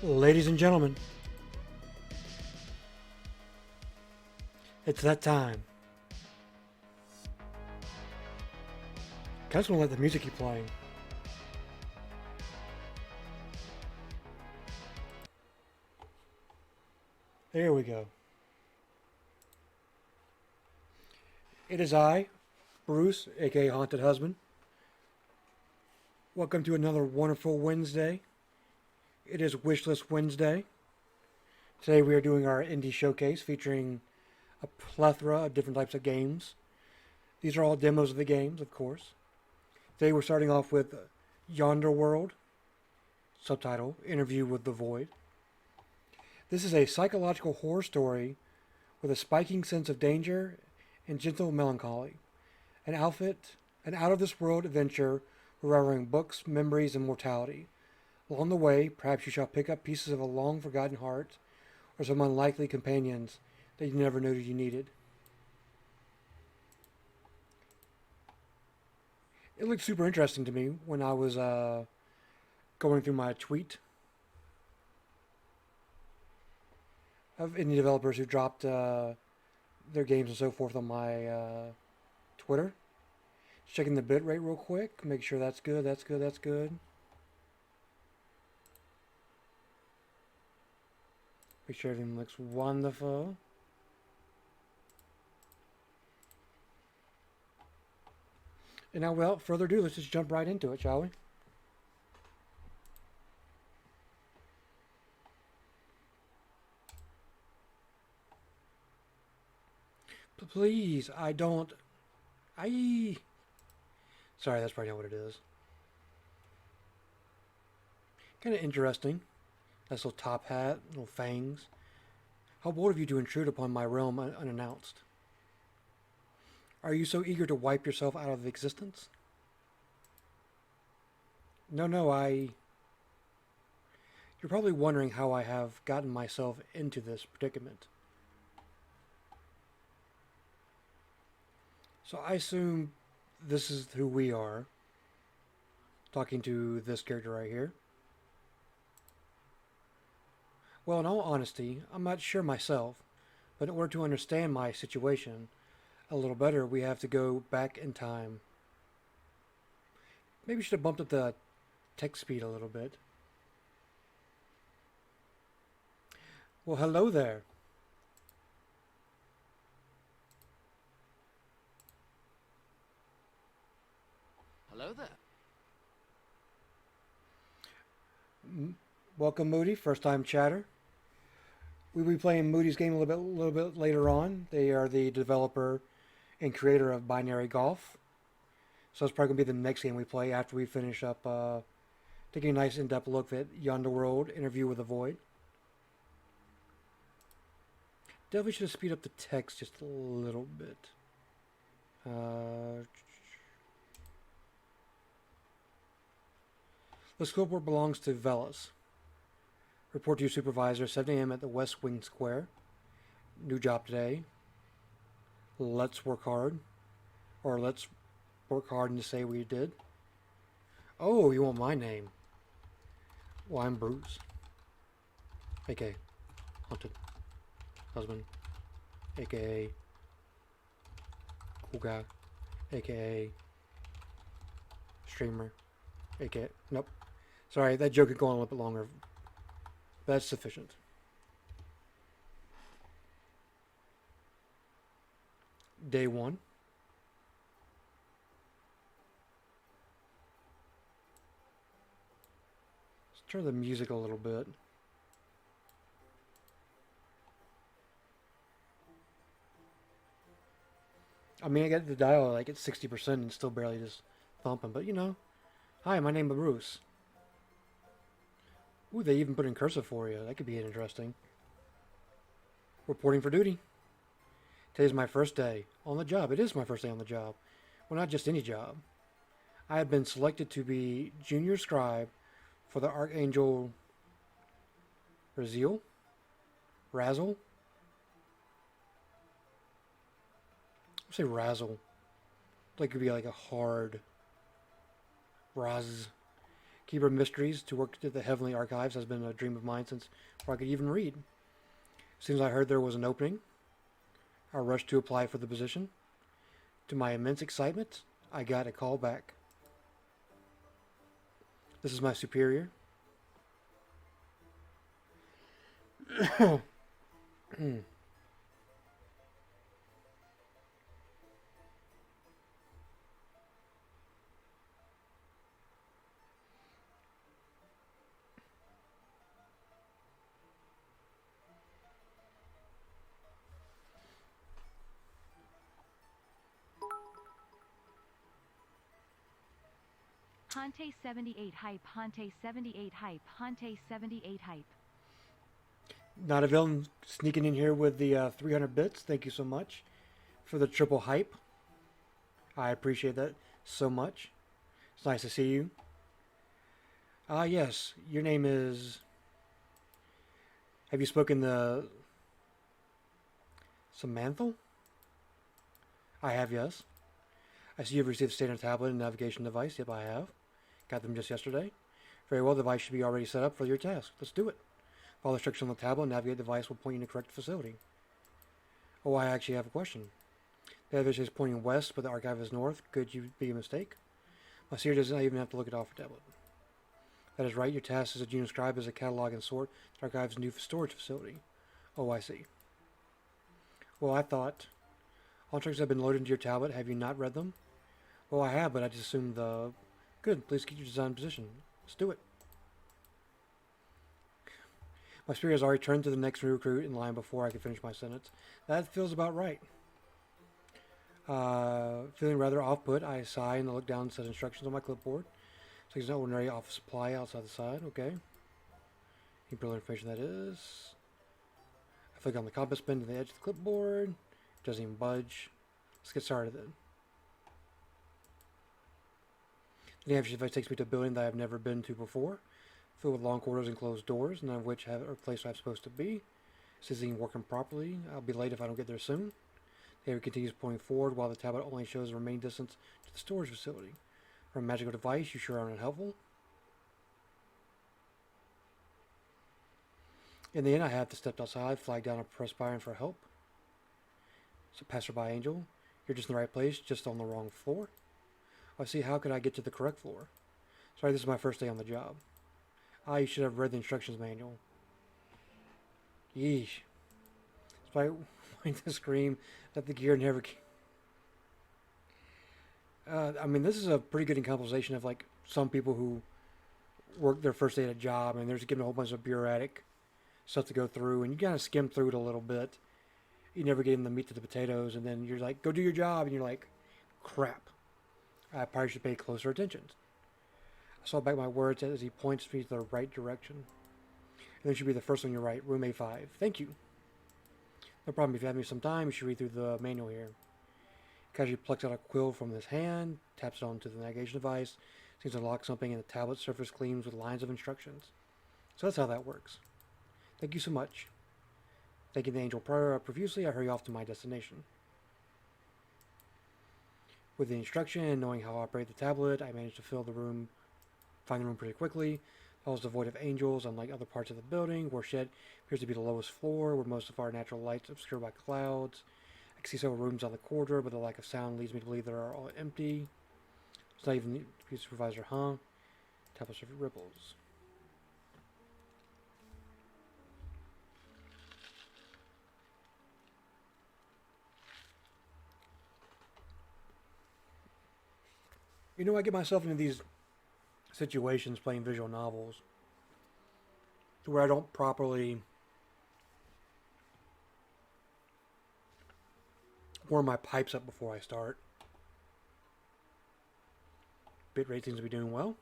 Ladies and gentlemen, it's that time. I just want to let the music keep playing. There we go. It is I, Bruce, aka Haunted Husband. Welcome to another wonderful Wednesday. It is Wishlist Wednesday. Today we are doing our indie showcase featuring a plethora of different types of games. These are all demos of the games, of course. Today we're starting off with Yonder World, subtitle, Interview with the Void. This is a psychological horror story with a spiking sense of danger and gentle melancholy. An out of this world adventure reveling books, memories, and mortality. Along the way, perhaps you shall pick up pieces of a long forgotten heart or some unlikely companions that you never knew you needed. It looked super interesting to me when I was going through my tweet of indie developers who dropped their games and so forth on my Twitter. Checking the bitrate real quick, make sure that's good, that's good, that's good. Make sure everything looks wonderful. And now, without further ado, let's just jump right into it, shall we? Please, I don't... Sorry, that's probably not what it is. Kind of interesting. Nice little top hat, little fangs. How bold of you to intrude upon my realm unannounced. Are you so eager to wipe yourself out of existence? No, You're probably wondering how I have gotten myself into this predicament. So I assume this is who we are. Talking to this character right here. Well, in all honesty, I'm not sure myself, but in order to understand my situation a little better, we have to go back in time. Maybe we should have bumped up the text speed a little bit. Well, hello there. Hello there. Welcome, Moody. First time chatter. We'll be playing Moody's game a little bit later on. They are the developer and creator of Binary Golf. So it's probably going to be the next game we play after we finish up taking a nice in-depth look at Yonder World, Interview with the Void. Definitely should have speed up the text just a little bit. The scope work belongs to Velas. Report to your supervisor, 7 a.m. at the West Wing Square. New job today. Let's work hard. Or let's work hard and say we did. Oh, you want my name? Well, I'm Bruce. AKA Haunted Husband. AKA Cool Guy. AKA Streamer. AKA... Nope. Sorry, that joke could go on a little bit longer. That's sufficient. Day 1. Let's turn the music a little bit. I mean, I got the dial like at 60% and still barely just thumping, but you know. Hi, my name is Bruce. Ooh, they even put in cursive for you. That could be interesting. Reporting for duty. Today's my first day on the job. It is my first day on the job. Well, not just any job. I have been selected to be junior scribe for the Archangel Raziel? Razzle? I'll say Razzle. Like it could be like a hard Raz. Keeper of Mysteries to work at the Heavenly Archives has been a dream of mine since before I could even read. As soon as I heard there was an opening, I rushed to apply for the position. To my immense excitement, I got a call back. This is my superior. Hante 78 hype, Hante 78 hype, Hante 78 hype. Not a villain sneaking in here with the 300 bits. Thank you so much for the triple hype. I appreciate that so much. It's nice to see you. Yes, your name is... Have you spoken to Samantha? I have, yes. I see you've received a standard tablet and navigation device. Yep, I have. Got them just yesterday. Very well, the device should be already set up for your task. Let's do it. Follow the instructions on the tablet and navigate the device will point you in the correct facility. Oh, I actually have a question. The navigation is pointing west, but the archive is north. Could you be a mistake? My seer does not even have to look it off your tablet. That is right. Your task as a junior scribe is a catalog and sort the archive's new storage facility. Oh, I see. Well, I thought... All instructions have been loaded into your tablet. Have you not read them? Well, I have, but I just assumed the... Good. Please keep your design position. Let's do it. My spirit has already turned to the next recruit in line before I could finish my sentence. That feels about right. Feeling rather off-put, I sigh and look down and set instructions on my clipboard. So there's an ordinary office supply outside the side. Okay. Any brilliant information that is. I flick on the compass pen to the edge of the clipboard. It doesn't even budge. Let's get started then. The navigation device takes me to a building that I've never been to before, filled with long corridors and closed doors, none of which are a place I'm supposed to be. This isn't working properly. I'll be late if I don't get there soon. The area continues pointing forward while the tablet only shows the remaining distance to the storage facility. For a magical device, you sure aren't helpful. In the end, I have to step outside, flag down a press button for help. So, passerby angel, you're just in the right place, just on the wrong floor. I see. How could I get to the correct floor? Sorry, this is my first day on the job. You should have read the instructions manual. Yeesh. Despite wanting to scream that the gear never came. I mean, this is a pretty good encapsulation of like some people who work their first day at a job and they're just given a whole bunch of bureaucratic stuff to go through, and you kind of skim through it a little bit. You never get in the meat to the potatoes, and then you're like, go do your job, and you're like, crap. I probably should pay closer attention. I saw back my words as he points me to the right direction. And then should be the first one you write, room A5. Thank you. No problem. If you have me some time, you should read through the manual here. Casually plucks out a quill from his hand, taps it onto the navigation device, seems to unlock something, and the tablet surface gleams with lines of instructions. So that's how that works. Thank you so much. Thanking the angel profusely, I hurry off to my destination. With the instruction and knowing how to operate the tablet, I managed to find the room pretty quickly. It was devoid of angels, unlike other parts of the building, where shed appears to be the lowest floor, where most of our natural light's obscured by clouds. I can see several rooms on the corridor, but the lack of sound leads me to believe they are all empty. It's not even the supervisor, huh? Tablet surface ripples. You know, I get myself into these situations playing visual novels where I don't properly warm my pipes up before I start. Bitrate seems to be doing well.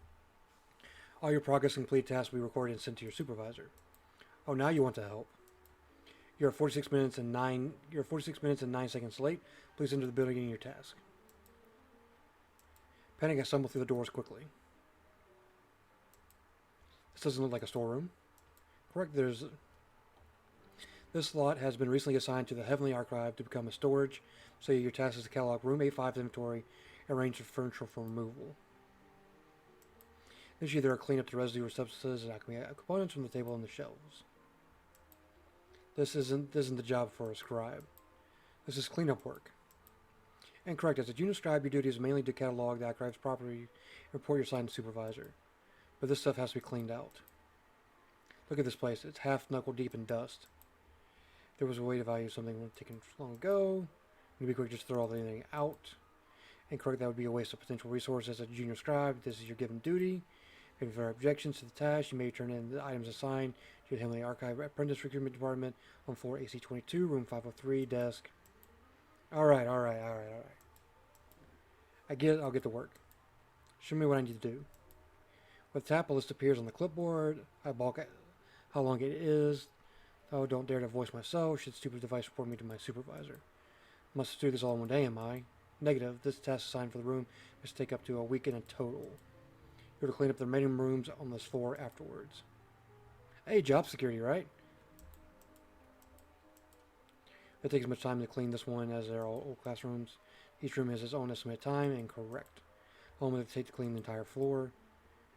All your progress complete tasks will be recorded and sent to your supervisor. Oh, now you want to help. You're 46 minutes and 9 seconds late. Please enter the building in your task. Panic, I stumble through the doors quickly. This doesn't look like a storeroom. Correct, this slot has been recently assigned to the Heavenly Archive to become a storage, so your task is to catalog room A5's inventory and arrange the furniture for removal. This is either clean up the residue or substances and alchemy components from the table and the shelves. This isn't the job for a scribe. This is cleanup work. Incorrect. As a junior scribe, your duty is mainly to catalog the archives properly and report your assigned supervisor. But this stuff has to be cleaned out. Look at this place. It's half knuckle deep in dust. If there was a way to value something taken long ago, it'd be quick to just throw everything out. Incorrect. That would be a waste of potential resources. As a junior scribe, this is your given duty. If there are objections to the task, you may turn in the items assigned to the Heavenly Archive Apprentice Recruitment Department on floor AC-22, room 503, desk. Alright. I get it, I'll get to work. Show me what I need to do. With tap, a list appears on the clipboard. I balk at how long it is. Oh, don't dare to voice myself. Should stupid device report me to my supervisor. Must do this all in one day, am I? Negative. This task assigned for the room must take up to a week in a total. You're to clean up the remaining rooms on this floor afterwards. Hey, job security, right? It takes as much time to clean this one as they're all old classrooms. Each room has its own estimated time, and correct. How long will it take to clean the entire floor?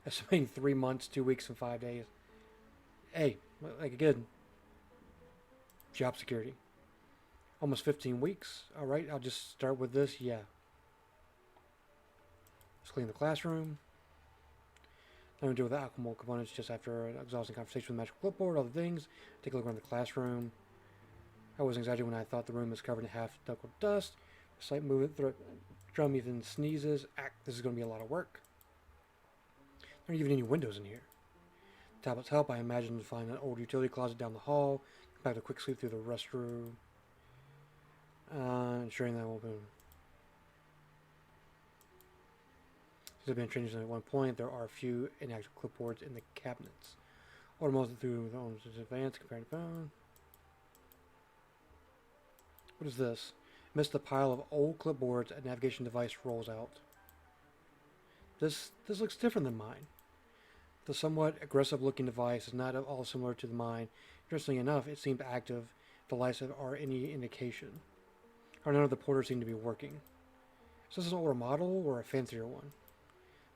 Estimating 3 months, 2 weeks, and 5 days. Hey, like again, job security. Almost 15 weeks. Alright, I'll just start with this. Yeah. Let's clean the classroom. Then we deal with the alchemical components just after an exhausting conversation with the magical clipboard, all the things. Take a look around the classroom. I was anxiety when I thought the room was covered in half knuckle dust. A slight movement through drum even sneezes. This is going to be a lot of work. There aren't even any windows in here. Tablets help. I imagine to find an old utility closet down the hall. Back to quick sweep through the restroom. Ensuring that I won't be. Since I've been training at one point, there are a few inactive clipboards in the cabinets. Automated through the owners advanced compared to phone. What is this? Amidst the pile of old clipboards, a navigation device rolls out. This looks different than mine. The somewhat aggressive-looking device is not at all similar to mine. Interestingly enough, it seemed active. If the lights are any indication. Or none of the porters seem to be working. Is this an older model or a fancier one?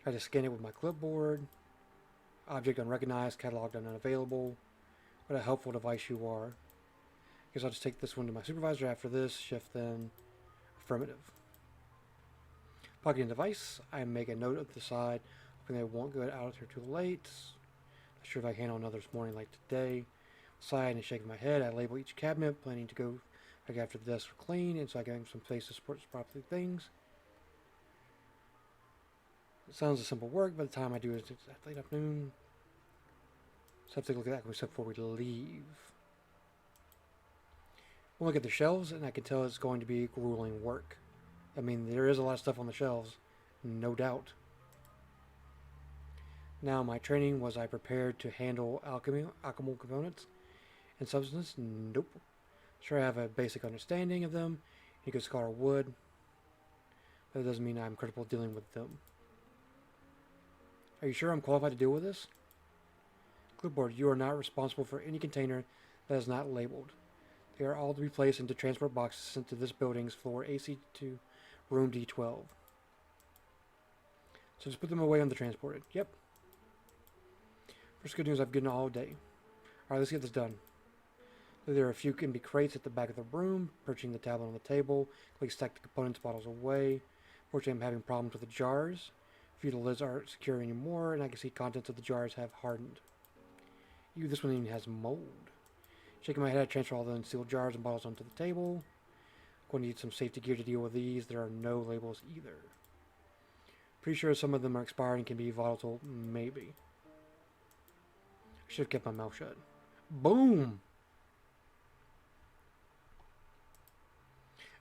Try to scan it with my clipboard. Object unrecognized, cataloged and unavailable. What a helpful device you are. Guess I'll just take this one to my supervisor after this. Shift then. Affirmative. Pocketing device. I make a note of the side. Hoping they won't go out here too late. Not sure if I can handle another this morning like today. Sigh and shaking my head. I label each cabinet, planning to go back after the desks are clean, and so I can have some space to support properly things. It sounds like simple work. By the time I do it, it's late afternoon. So I have to take a look at that before we leave. We'll look at the shelves, and I can tell it's going to be grueling work. I mean, there is a lot of stuff on the shelves, no doubt. Now, my training was I prepared to handle alchemical components and substance? Nope. Sure, I have a basic understanding of them. A good scholar would. But it doesn't mean I'm comfortable dealing with them. Are you sure I'm qualified to deal with this? Clipboard, you are not responsible for any container that is not labeled. They are all to be placed into transport boxes sent to this building's floor AC2, room D12. So just put them away on the transported. Yep. First good news, I've gotten all day. Alright, let's get this done. There are a few can be crates at the back of the room, perching the tablet on the table. Quickly stack the components bottles away. Fortunately, I'm having problems with the jars. A few of the lids aren't secure anymore, and I can see contents of the jars have hardened. Ew, this one even has mold. Shaking my head, I transfer all the unsealed jars and bottles onto the table. Going to need some safety gear to deal with these. There are no labels either. Pretty sure some of them are expired and can be volatile. Maybe. I should have kept my mouth shut. Boom!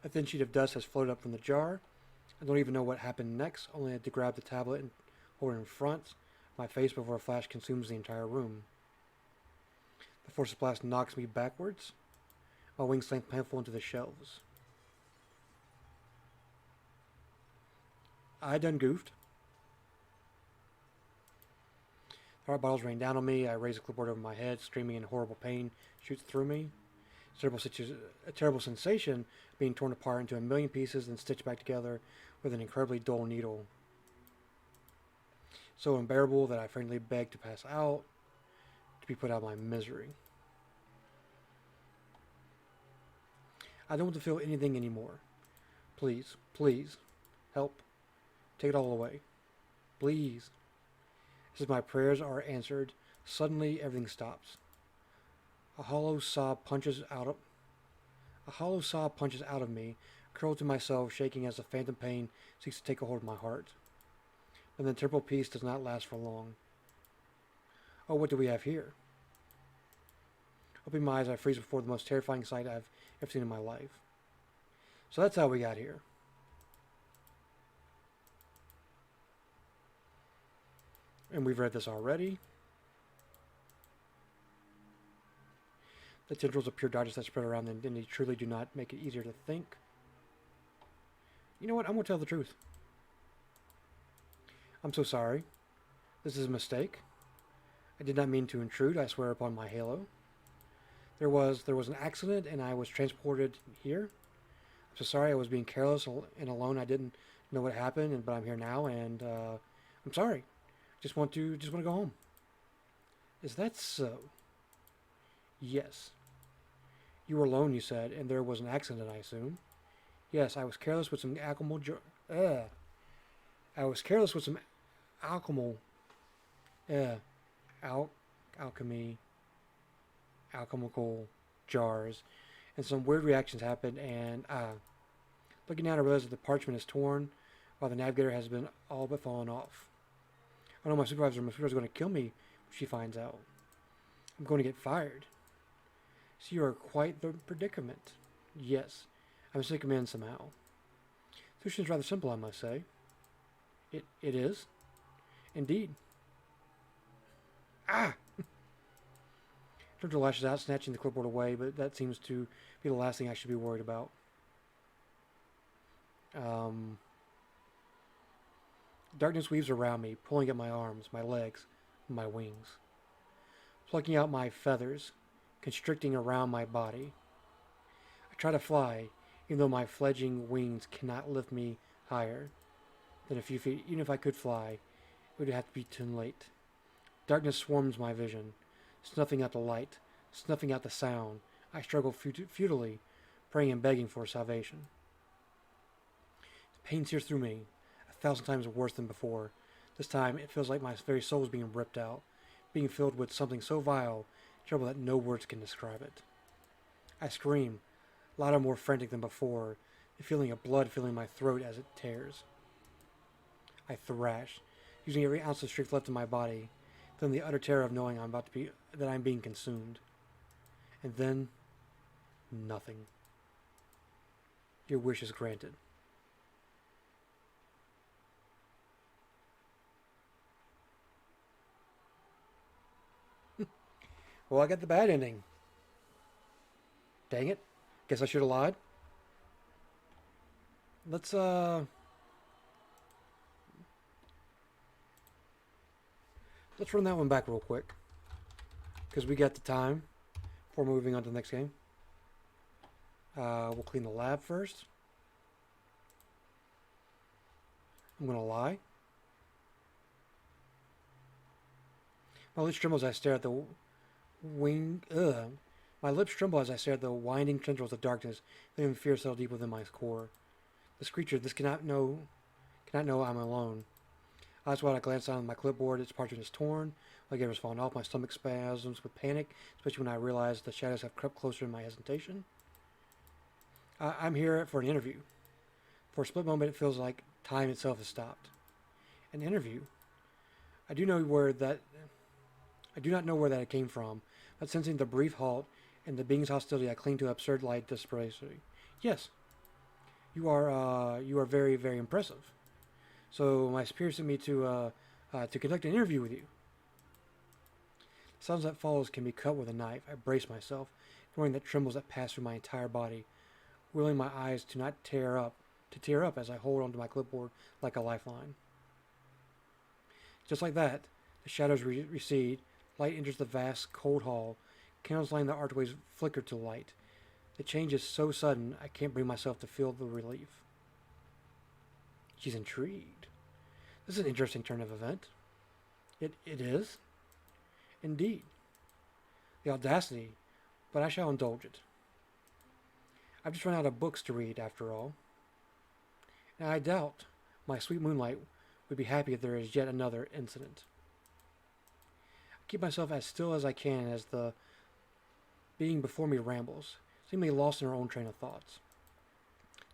A thin sheet of dust has floated up from the jar. I don't even know what happened next. Only had to grab the tablet and hold it in front of my face before a flash consumes the entire room. The force of blast knocks me backwards. My wings slam painful into the shelves. I done goofed. The heart bottles rain down on me. I raise the clipboard over my head. Screaming in horrible pain shoots through me. A terrible sensation being torn apart into a million pieces and stitched back together with an incredibly dull needle. so unbearable that I frankly beg to pass out, to be put out of my misery. I don't want to feel anything anymore. Please, please, help. Take it all away. Please. As my prayers are answered, suddenly everything stops. A hollow sob punches out of me, curled to myself, shaking as the phantom pain seeks to take a hold of my heart. But the temporal peace does not last for long. Oh, what do we have here? Opening my eyes, I freeze before the most terrifying sight I've ever seen in my life. So that's how we got here. And we've read this already. The tendrils of pure darkness that spread around them, and they truly do not make it easier to think. You know what? I'm going to tell the truth. I'm so sorry. This is a mistake. I did not mean to intrude, I swear upon my halo. There was an accident and I was transported here. I'm so sorry, I was being careless and alone. I didn't know what happened, but I'm here now, and I'm sorry. Just want to go home. Is that so? Yes. You were alone, you said, and there was an accident, I assume. Yes, I was careless with some alchemical alchemical jars, and some weird reactions happened, and looking down I realized that the parchment is torn, while the navigator has been all but fallen off. Oh no, my supervisor is going to kill me if she finds out. I'm going to get fired. So you are quite the predicament. Yes, I must take him in somehow. The solution is rather simple, I must say. It is. Indeed. Ah! Turtle lashes out, snatching the clipboard away, but that seems to be the last thing I should be worried about. Darkness weaves around me, pulling at my arms, my legs, my wings. Plucking out my feathers, constricting around my body. I try to fly, even though my fledgling wings cannot lift me higher than a few feet. Even if I could fly, it would have to be too late. Darkness swarms my vision, snuffing out the light, snuffing out the sound. I struggle futilely, praying and begging for salvation. The pain sears through me, 1,000 times worse than before. This time, it feels like my very soul is being ripped out, being filled with something so vile, trouble that no words can describe it. I scream, louder, more frantic than before, the feeling of blood filling my throat as it tears. I thrash, using every ounce of strength left in my body, feeling the utter terror of knowing that I'm being consumed. And then, nothing. Your wish is granted. Well, I got the bad ending. Dang it. Guess I should have lied. Let's run that one back real quick, because we got the time before moving on to the next game. We'll clean the lab first. I'm gonna lie. My lips tremble as I stare at the My lips tremble as I stare at the winding tendrils of darkness, feeling fear settle deep within my core. This creature, cannot know I'm alone. That's why I glance down at my clipboard. Its parchment is torn, like it was falling off. My stomach spasms with panic, especially when I realize the shadows have crept closer in my hesitation. I'm here for an interview. For a split moment, it feels like time itself has stopped. An interview. I do not know where that came from, but sensing the brief halt and the being's hostility, I cling to absurd light desperation. Yes, you are very, very impressive. So my superior sent me to conduct an interview with you. The sounds that follows can be cut with a knife. I brace myself, ignoring the trembles that pass through my entire body, willing my eyes to tear up as I hold onto my clipboard like a lifeline. Just like that, the shadows recede. Light enters the vast, cold hall. Candles lining the archways flicker to light. The change is so sudden, I can't bring myself to feel the relief. She's intrigued. This is an interesting turn of event. It is? Indeed. The audacity, but I shall indulge it. I've just run out of books to read, after all. And I doubt my sweet Moonlight would be happy if there is yet another incident. I keep myself as still as I can as the being before me rambles, seemingly lost in her own train of thoughts.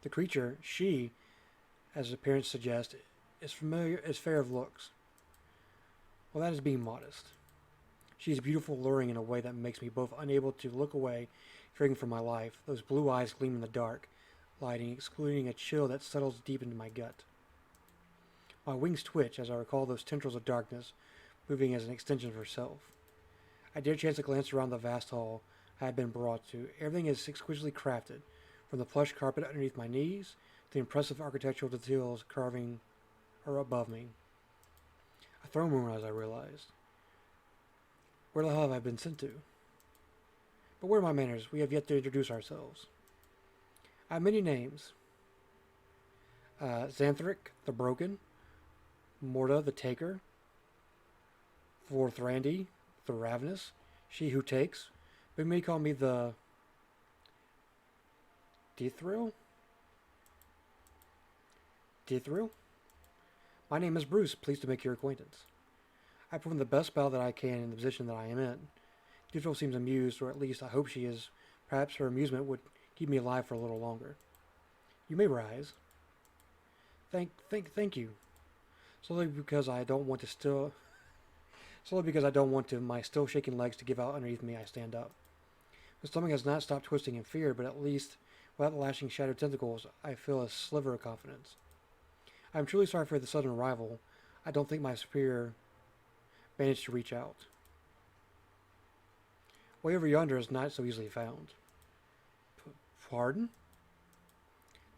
The creature, she, as appearance suggests, is fair of looks. Well, that is being modest. She is beautiful, alluring in a way that makes me both unable to look away, fearing for my life. Those blue eyes gleam in the dark, lighting, excluding a chill that settles deep into my gut. My wings twitch as I recall those tendrils of darkness, moving as an extension of herself. I dare chance a glance around the vast hall I had been brought to. Everything is exquisitely crafted, from the plush carpet underneath my knees to the impressive architectural details carving her above me. A throne room, as I realized. Where the hell have I been sent to? But where are my manners? We have yet to introduce ourselves. I have many names. Xanthric, the Broken, Morta, the Taker, Vorthrandi, the Ravenous, She Who Takes, but you may call me the Dithril? Dithril? My name is Bruce, pleased to make your acquaintance. I perform the best spell that I can in the position that I am in. Dithril seems amused, or at least I hope she is. Perhaps her amusement would keep me alive for a little longer. You may rise. Thank you. Slowly because I don't want my still shaking legs to give out underneath me, I stand up. My stomach has not stopped twisting in fear, but at least, without the lashing shadowed tentacles, I feel a sliver of confidence. I am truly sorry for the sudden arrival. I don't think my superior managed to reach out. Way over yonder is not so easily found. Pardon?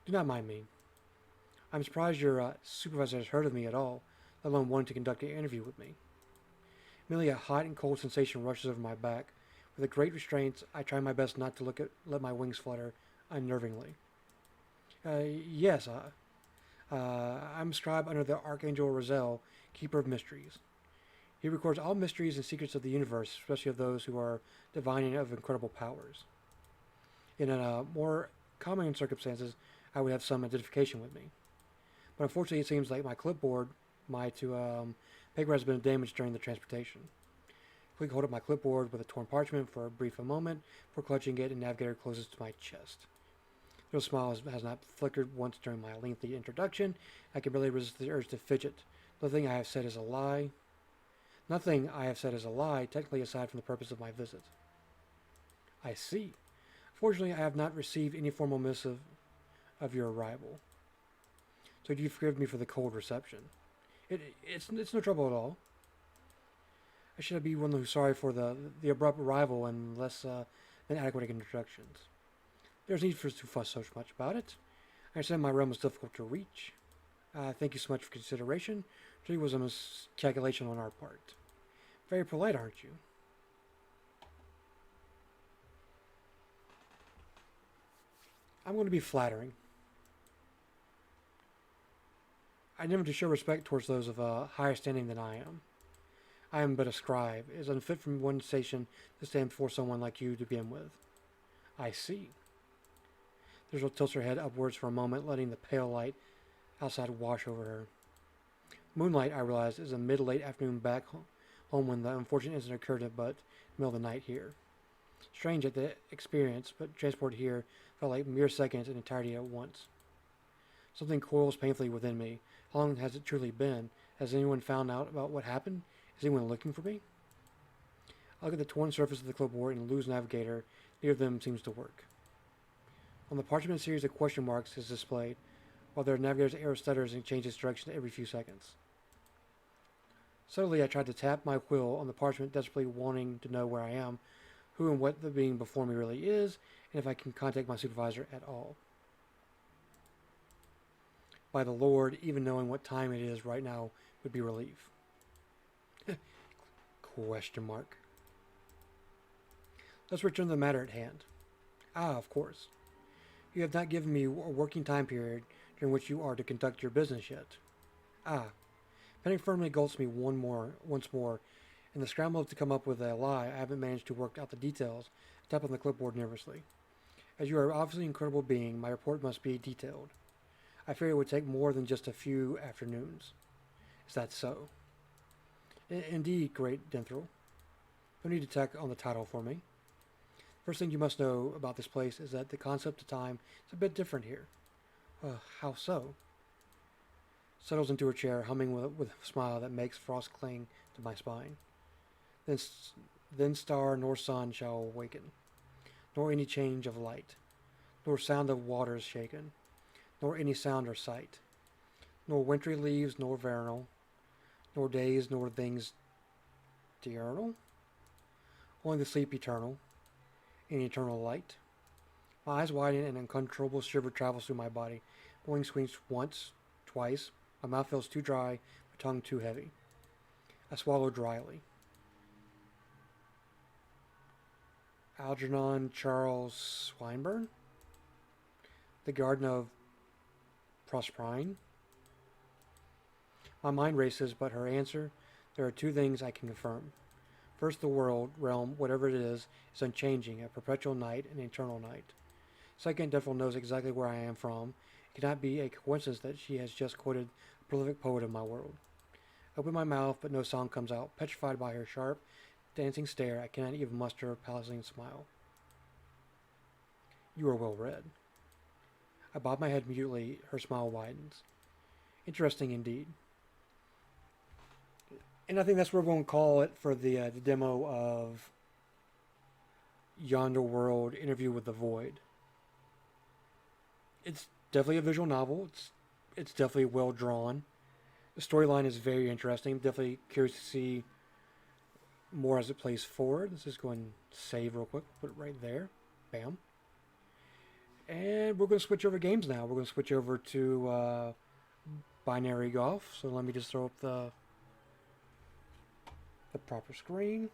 Do not mind me. I'm surprised your supervisor has heard of me at all, let alone wanting to conduct an interview with me. Merely a hot and cold sensation rushes over my back. With a great restraint, I try my best not to let my wings flutter unnervingly. Yes, I'm scribe under the Archangel Razel, Keeper of Mysteries. He records all mysteries and secrets of the universe, especially of those who are divine and of incredible powers. In more common circumstances, I would have some identification with me. But unfortunately, it seems like my clipboard, paper has been damaged during the transportation. Quick hold up my clipboard with a torn parchment for a brief moment before clutching it and navigator closes to my chest. The little smile has not flickered once during my lengthy introduction. I can barely resist the urge to fidget. Nothing I have said is a lie. Nothing I have said is a lie, technically aside from the purpose of my visit. I see. Fortunately, I have not received any formal missive of your arrival. So do you forgive me for the cold reception? It's no trouble at all. I should be one who's sorry for the abrupt arrival and less than adequate introductions. There's need for us to fuss so much about it. I understand my realm is difficult to reach. Thank you so much for consideration. It was a miscalculation on our part. Very polite, aren't you? I'm going to be flattering. I never to show respect towards those of higher standing than I am. I am but a scribe. It is unfit for one station to stand before someone like you to begin with. I see. There's tilts her head upwards for a moment, letting the pale light outside wash over her. Moonlight, I realize, is a mid-late afternoon back home when the unfortunate incident occurred but in the middle of the night here. Strange at the experience, but transport here felt like mere seconds in entirety at once. Something coils painfully within me. How long has it truly been? Has anyone found out about what happened? Is anyone looking for me? I look at the torn surface of the clipboard and lose navigator. Neither of them seems to work. On the parchment, a series of question marks is displayed, while their navigator's arrow stutters and changes direction every few seconds. Suddenly, I tried to tap my quill on the parchment, desperately wanting to know where I am, who and what the being before me really is, and if I can contact my supervisor at all. By the Lord, even knowing what time it is right now would be relief. Question mark. Let's return to the matter at hand. Of course. You have not given me a working time period during which you are to conduct your business yet. Penny firmly gulps me once more. In the scramble to come up with a lie, I haven't managed to work out the details. I tap on the clipboard nervously. As you are obviously an incredible being, my report must be detailed. I fear it would take more than just a few afternoons. Is that so? Indeed, great Denthril. No need to tack on the title for me. First thing you must know about this place is that the concept of time is a bit different here. How so? Settles into her chair, humming with a smile that makes frost cling to my spine. Then star nor sun shall awaken, nor any change of light, nor sound of waters shaken, nor any sound or sight, nor wintry leaves nor vernal, nor days nor things diurnal, only the sleep eternal, in eternal light. My eyes widen and an uncontrollable shiver travels through my body. My wings swing once, twice. My mouth feels too dry, my tongue too heavy. I swallow dryly. Algernon Charles Swinburne? The Garden of Proserpine? My mind races, but her answer, there are two things I can confirm. First, the world, realm, whatever it is unchanging, a perpetual night, an eternal night. Second, Devil knows exactly where I am from. It cannot be a coincidence that she has just quoted a prolific poet of my world. I open my mouth, but no sound comes out. Petrified by her sharp, dancing stare, I cannot even muster a palpitating smile. You are well read. I bob my head mutely. Her smile widens. Interesting indeed. And I think that's what we're going to call it for the demo of Yonder World Interview with the Void. It's definitely a visual novel. It's definitely well drawn. The storyline is very interesting. Definitely curious to see more as it plays forward. Let's just go and save real quick. Put it right there. Bam. And we're going to switch over games now. We're going to switch over to binary golf. So let me just throw up the proper screen.